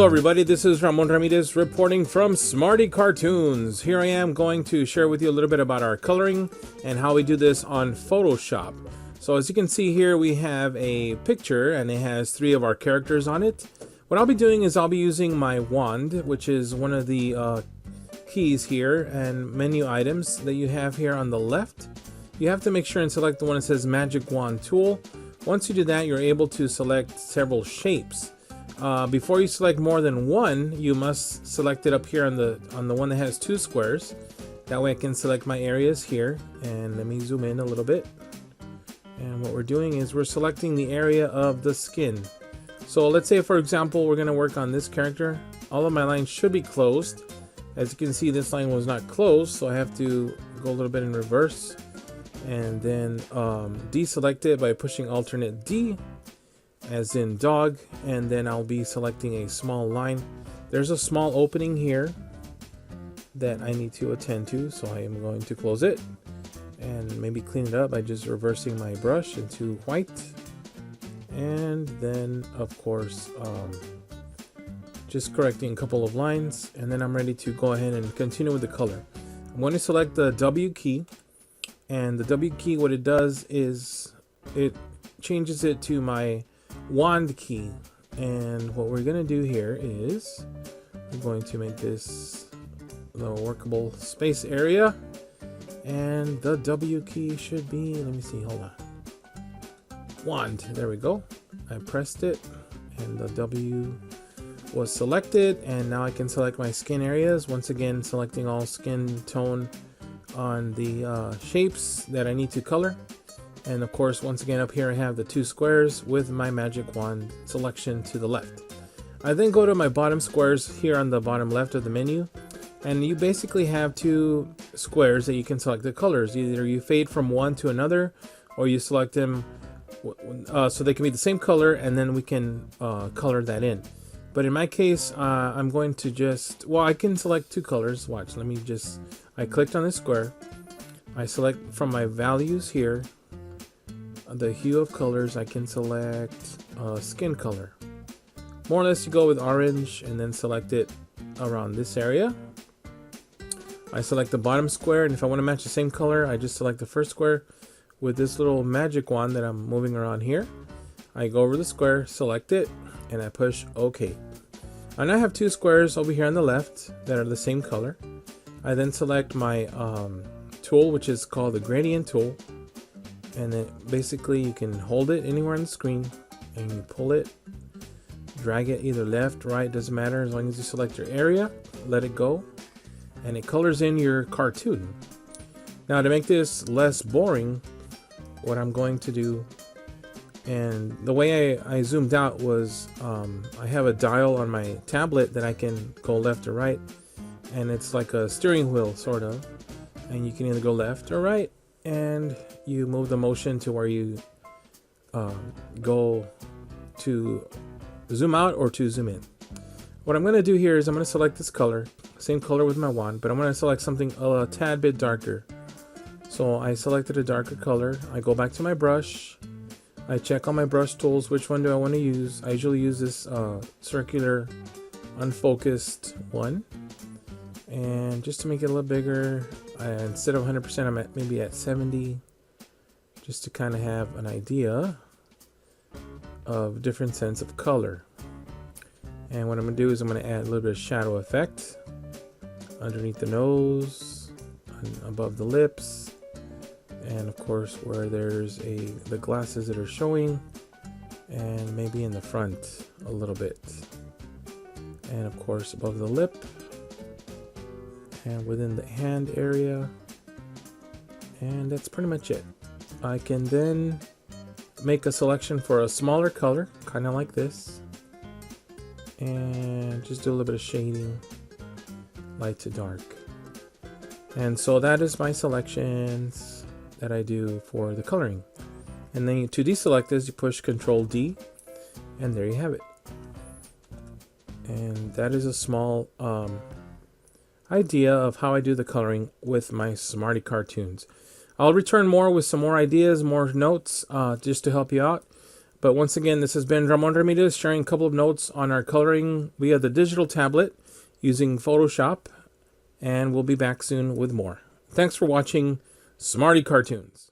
Hello everybody, this is Ramon Ramirez reporting from Smarty Cartoons. Here I am going to share with you a little bit about our coloring and how we do this on Photoshop. So as you can see here, we have a picture and it has 3 of our characters on it. What I'll be doing is I'll be using my wand, which is one of the keys here and menu items that you have here on the left. You have to make sure and select the one that says Magic Wand Tool. Once you do that, you're able to select several shapes. Before you select more than one, you must select it up here on the one that has 2 squares. That way I can select my areas here, and let me zoom in a little bit. And what we're doing is we're selecting the area of the skin. So let's say, for example, we're going to work on this character. All of my lines should be closed. As you can see, this line was not closed, so I have to go a little bit in reverse and then deselect it by pushing alternate D, as in dog, and then I'll be selecting a small line. There's a small opening here that I need to attend to, so I am going to close it and maybe clean it up by just reversing my brush into white, and then of course just correcting a couple of lines, and then I'm ready to go ahead and continue with the color. I'm going to select the W key, and the W key, what it does is it changes it to my wand key. And what we're going to do here is we're going to make this a workable space area, and the W key should be, let me see, hold on, wand, there we go. I pressed it and the W was selected, and now I can select my skin areas, once again selecting all skin tone on the shapes that I need to color. And of course, once again, up here I have the 2 squares with my magic wand selection to the left. I then go to my bottom squares here on the bottom left of the menu, and you basically have 2 squares that you can select the colors. Either you fade from one to another, or you select them so they can be the same color, and then we can color that in. But in my case, I'm going to just, well, I can select 2 colors. Watch, let me just, I clicked on this square, I select from my values here the hue of colors. I can select skin color. More or less you go with orange and then select it around this area. I select the bottom square, and if I want to match the same color, I just select the first square with this little magic wand that I'm moving around here. I go over the square, select it, and I push OK. I now have 2 squares over here on the left that are the same color. I then select my tool, which is called the gradient tool. And then basically you can hold it anywhere on the screen and you pull it, drag it either left, right, doesn't matter, as long as you select your area, let it go, and it colors in your cartoon. Now to make this less boring, what I'm going to do, and the way I zoomed out was I have a dial on my tablet that I can go left or right, and it's like a steering wheel sort of, and you can either go left or right, and you move the motion to where you go to zoom out or to zoom in. What I'm going to do here is I'm going to select this color, same color with my wand, but I'm going to select something a tad bit darker. So I selected a darker color. I go back to my brush. I check on my brush tools, which one do I want to use. I usually use this circular unfocused one, and just to make it a little bigger, instead of 100%, I'm at maybe at 70, just to kind of have an idea of different sense of color. And what I'm going to do is I'm going to add a little bit of shadow effect underneath the nose, above the lips, and of course where there's the glasses that are showing, and maybe in the front a little bit, and of course above the lip, and within the hand area, and that's pretty much it. I can then make a selection for a smaller color, kind of like this, and just do a little bit of shading, light to dark. And so that is my selections that I do for the coloring. And then to deselect this, you push Control D, and there you have it. And that is a small idea of how I do the coloring with my Smarty Cartoons. I'll return more with some more ideas, more notes, just to help you out. But once again, this has been Ramon Ramirez sharing a couple of notes on our coloring via the digital tablet using Photoshop, and we'll be back soon with more. Thanks for watching Smarty Cartoons.